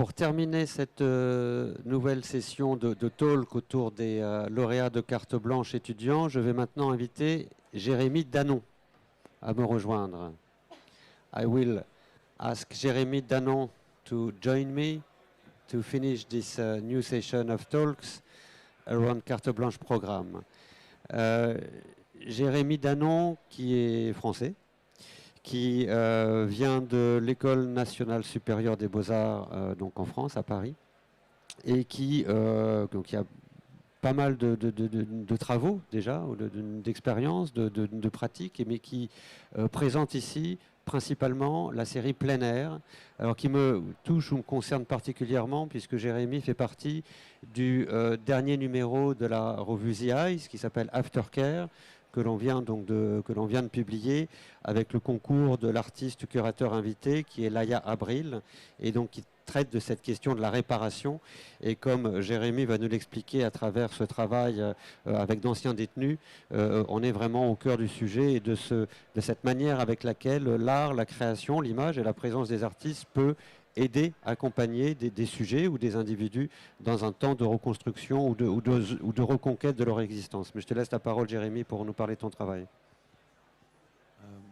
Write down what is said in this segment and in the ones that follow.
Pour terminer cette nouvelle session de talk autour des lauréats de Carte Blanche étudiants, je vais maintenant inviter Jérémy Danon à me rejoindre. I will ask Jérémy Danon to join me to finish this new session of talks around Carte Blanche programme. Jérémy Danon, qui est français, qui vient de l'École nationale supérieure des beaux-arts, donc en France, à Paris, et qui donc, il y a pas mal de travaux déjà, d'expériences, de pratiques, mais qui présente ici principalement la série plein air, alors qui me touche ou me concerne particulièrement puisque Jérémy fait partie du dernier numéro de la revue The Eyes qui s'appelle Aftercare, que l'on vient de publier avec le concours de l'artiste curateur invité qui est Laïa Abril, et donc qui traite de cette question de la réparation. Et comme Jérémy va nous l'expliquer à travers ce travail avec d'anciens détenus, on est vraiment au cœur du sujet et de cette manière avec laquelle l'art, la création, l'image et la présence des artistes peut aider, accompagner des sujets ou des individus dans un temps de reconstruction ou de reconquête de leur existence. Mais je te laisse la parole, Jérémy, pour nous parler de ton travail.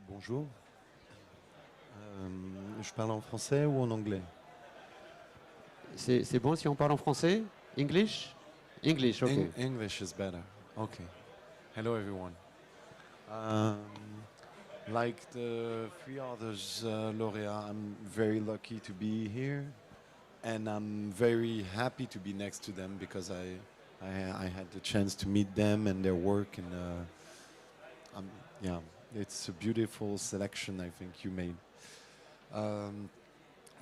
Bonjour. Je parle en français ou en anglais? C'est bon si on parle en français? English? English, okay. English is better. Okay. Hello, everyone. Like the three others laureats, I'm very lucky to be here, and I'm very happy to be next to them because I had the chance to meet them and their work, and yeah, it's a beautiful selection I think you made.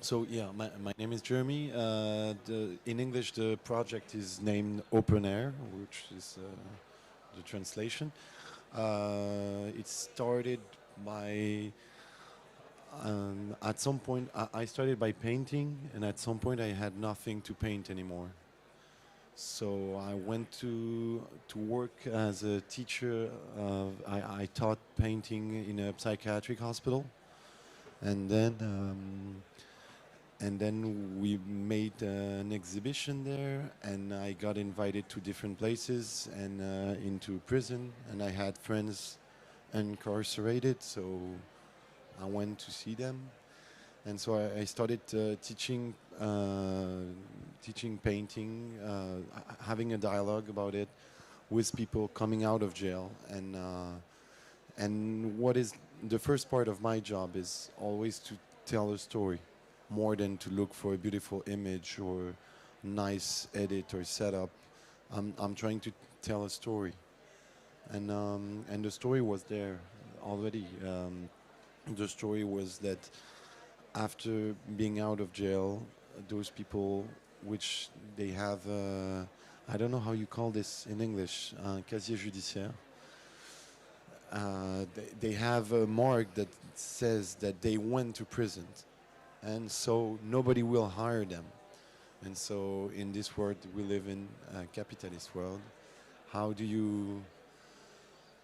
So yeah, my name is Jeremy. In English, the project is named Open Air, which is the translation. It started by at some point I started by painting, and at some point I had nothing to paint anymore. So I went to work as a teacher. I taught painting in a psychiatric hospital, and then we made an exhibition there, and I got invited to different places and into prison, and I had friends incarcerated, so I went to see them, and so I started teaching painting, having a dialogue about it with people coming out of jail, and what is the first part of my job is always to tell a story, more than to look for a beautiful image or nice edit or setup. I'm trying to tell a story, and the story was there already. The story was that after being out of jail, those people, which they have, I don't know how you call this in English, casier judiciaire. They have a mark that says that they went to prison, and so nobody will hire them. And so in this world we live in, a capitalist world, how do you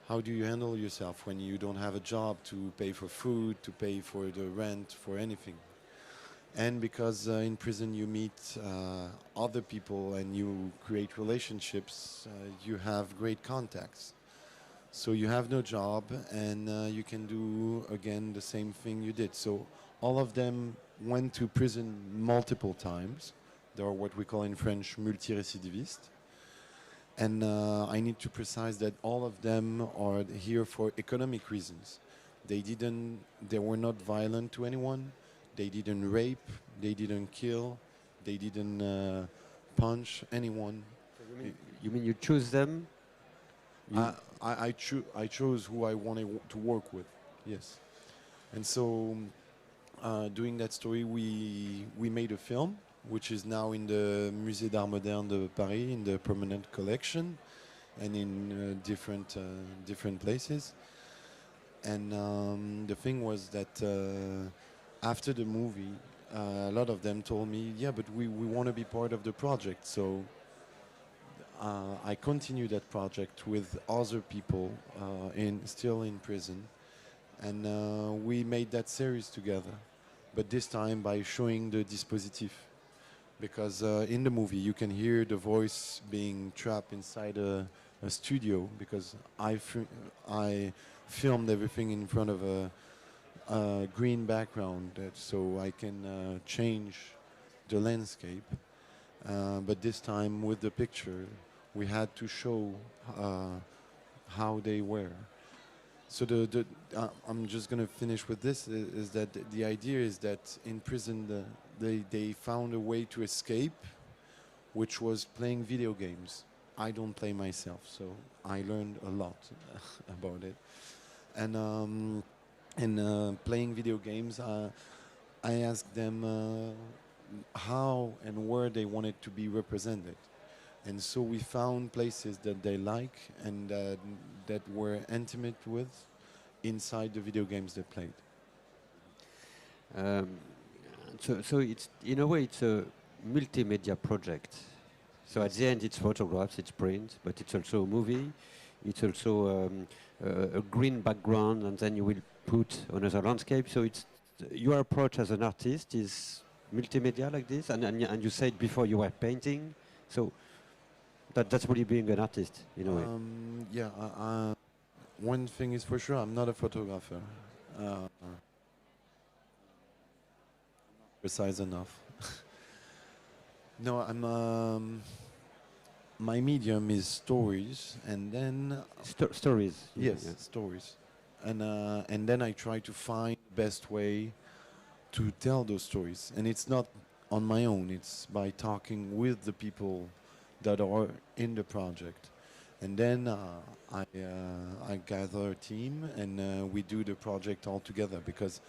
handle yourself when you don't have a job to pay for food, to pay for the rent, for anything? And because in prison you meet other people and you create relationships, you have great contacts. So you have no job, and you can do again the same thing you did. So all of them went to prison multiple times. They are what we call in French multirécidivistes. And I need to precise that all of them are here for economic reasons. They were not violent to anyone. They didn't rape. They didn't kill. They didn't punch anyone. So you mean you choose them? I chose who I wanted to work with. Yes. And so doing that story, we made a film, which is now in the Musée d'Art Moderne de Paris, in the permanent collection, and in different places. And the thing was that after the movie, a lot of them told me, yeah, but we want to be part of the project. So I continued that project with other people still in prison, and we made that series together, but this time by showing the dispositif. because in the movie you can hear the voice being trapped inside a studio because I filmed everything in front of a green background so I can change the landscape. But this time with the picture, we had to show uh, how they were. So I'm just going to finish with this is that the idea is that in prison they found a way to escape, which was playing video games. I don't play myself, so I learned a lot about it. And playing video games, I asked them how and where they wanted to be represented. And so we found places that they like and that were intimate with inside the video games they played. Um, so it's in a way it's a multimedia project. So at the end, it's photographs, it's print, but it's also a movie. It's also a green background, and then you will put another landscape. So it's your approach as an artist is multimedia like this, and you said before you were painting. So that's really being an artist in a way. Yeah, one thing is for sure, I'm not a photographer. Uh, precise enough. No, my medium is stories, and then Stories. yes, Yeah. stories, and then I try to find best way to tell those stories, and it's not on my own. It's by talking with the people that are in the project, and then I gather a team, and we do the project all together because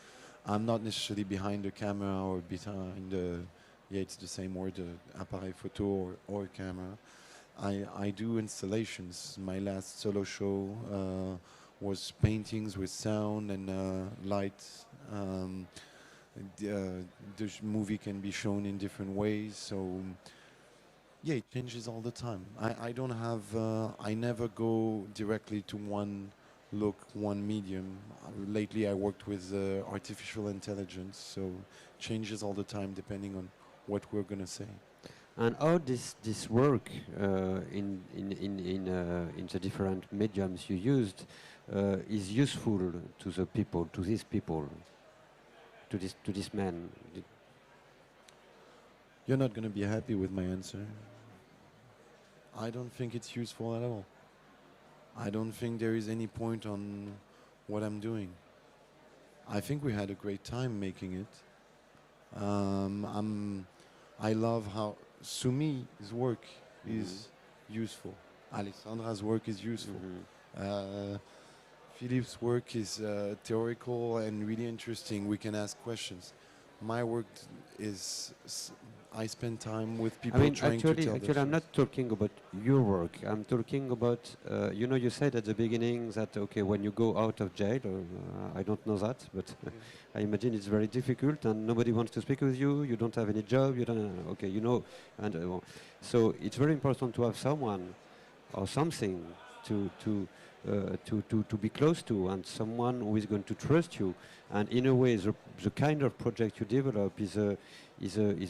I'm not necessarily behind the camera or behind the yeah, it's the same word, appareil photo or camera. I do installations. My last solo show was paintings with sound and light. Um, the movie can be shown in different ways, so yeah, it changes all the time. I don't have, I never go directly to one look, one medium. Lately, I worked with artificial intelligence, so changes all the time depending on what we're gonna say. And how this work in the different mediums you used is useful to the people, to these people, to this man. You're not gonna be happy with my answer. I don't think it's useful at all. I don't think there is any point on what I'm doing. I think we had a great time making it. I love how Sumi's work is useful. Alexandra's work is useful. Uh, Philippe's work is theoretical and really interesting. We can ask questions. My work is I spend time with I people mean, trying to tell actually, their I'm not stories. talking about your work. I'm talking about, you know, you said at the beginning that, okay, when you go out of jail, I don't know that, but I imagine it's very difficult and nobody wants to speak with you. You don't have any job. You don't, okay, you know, and so it's very important to have someone or something to be close to, and someone who is going to trust you. And in a way, the kind of project you develop is a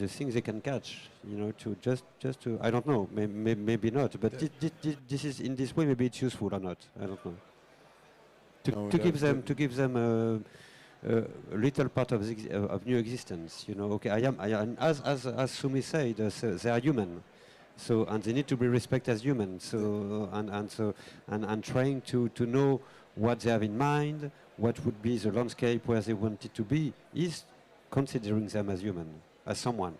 thing they can catch. You know, to just to I don't know, maybe not, but this is in this way. Maybe it's useful or not. I don't know. No, To give them a little part of new existence. You know, okay, I am as Sumi said, they are human. So and they need to be respected as humans. So and trying to know what they have in mind, what would be the landscape where they want it to be, is considering them as human, as someone.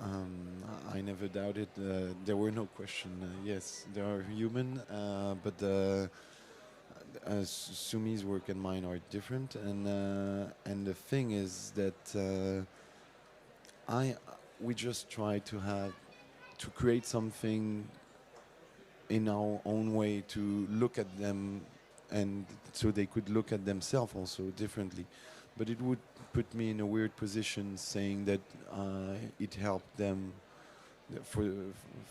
I never doubted. There were no question. Yes, they are human, but Sumi's work and mine are different, and the thing is that I we just try to have to create something in our own way to look at them, and so they could look at themselves also differently. But it would put me in a weird position saying that it helped them. For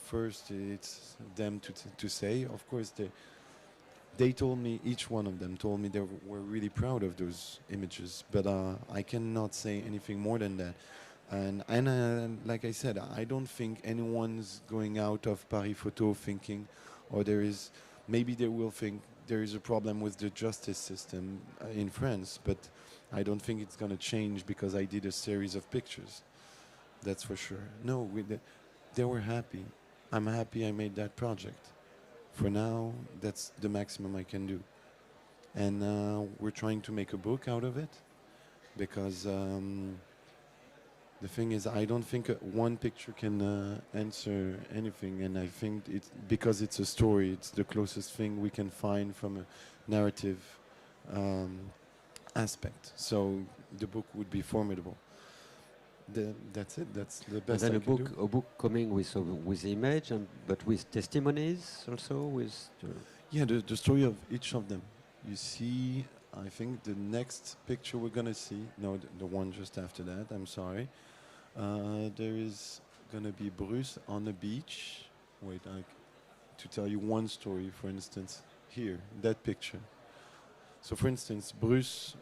first, it's them to say. Of course, they told me, each one of them told me were really proud of those images, but I cannot say anything more than that. And like I said, I don't think anyone's going out of Paris Photo thinking, or there is, maybe they will think there is a problem with the justice system in France, but I don't think it's going to change because I did a series of pictures. That's for sure. No, they were happy. I'm happy I made that project. For now, that's the maximum I can do. And we're trying to make a book out of it because the thing is, I don't think one picture can answer anything, and I think it's because it's a story. It's the closest thing we can find from a narrative um, aspect. So the book would be formidable. That's it. That's the And best then I can do. a book coming with image, and but with testimonies also with. Yeah, the story of each of them. You see, I think the next picture we're gonna see. No, the one just after that. I'm sorry. There is gonna be Bruce on the beach. Wait, to tell you one story, for instance, here, that picture. So, for instance, Bruce,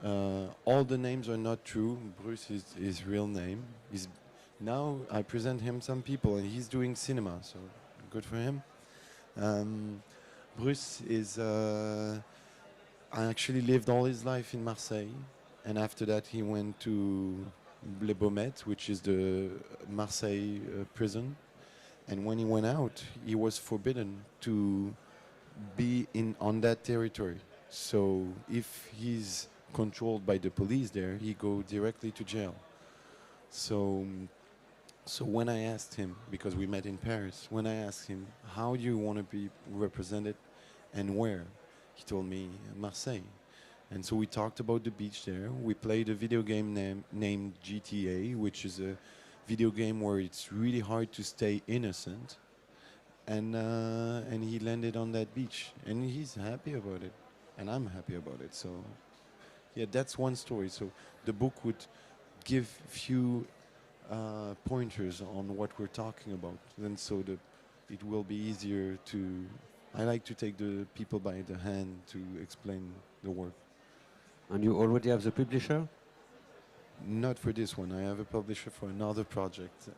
all the names are not true. Bruce is his real name. Now I present him some people, and he's doing cinema, so good for him. Bruce is, actually lived all his life in Marseille, and after that he went to Les Baumettes, which is the Marseille prison. And when he went out, he was forbidden to be on that territory. So if he's controlled by the police there, he go directly to jail. So, so when I asked him, because we met in Paris, when I asked him, how do you want to be represented and where? He told me Marseille. And so we talked about the beach there. We played a video game named GTA, which is a video game where it's really hard to stay innocent. And he landed on that beach, and he's happy about it, and I'm happy about it. So, yeah, that's one story. So the book would give few pointers on what we're talking about, and so it will be easier to. I like to take the people by the hand to explain the work. And you already have the publisher? Not for this one. I have a publisher for another project.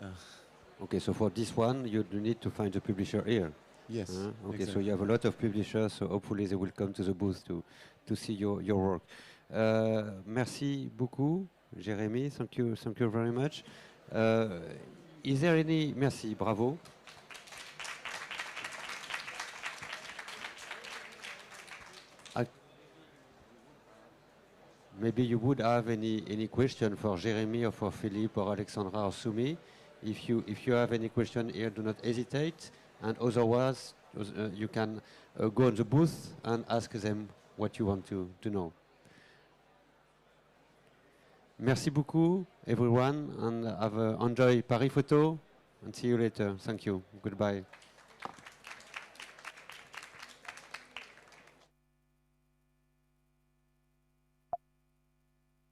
Okay, so for this one, you need to find a publisher here. Yes. Okay, exactly. so you have a lot of publishers, so hopefully they will come to the booth to see your work. Merci beaucoup, Jérémy. Thank you very much. Is there any? Merci, bravo. Maybe you would have any question for Jérémy or for Philippe or Alexandra or Sumi. If you have any question here, do not hesitate. And otherwise, you can go on the booth and ask them what you want to know. Merci beaucoup, everyone, and have enjoy Paris Photo. And see you later. Thank you. Goodbye.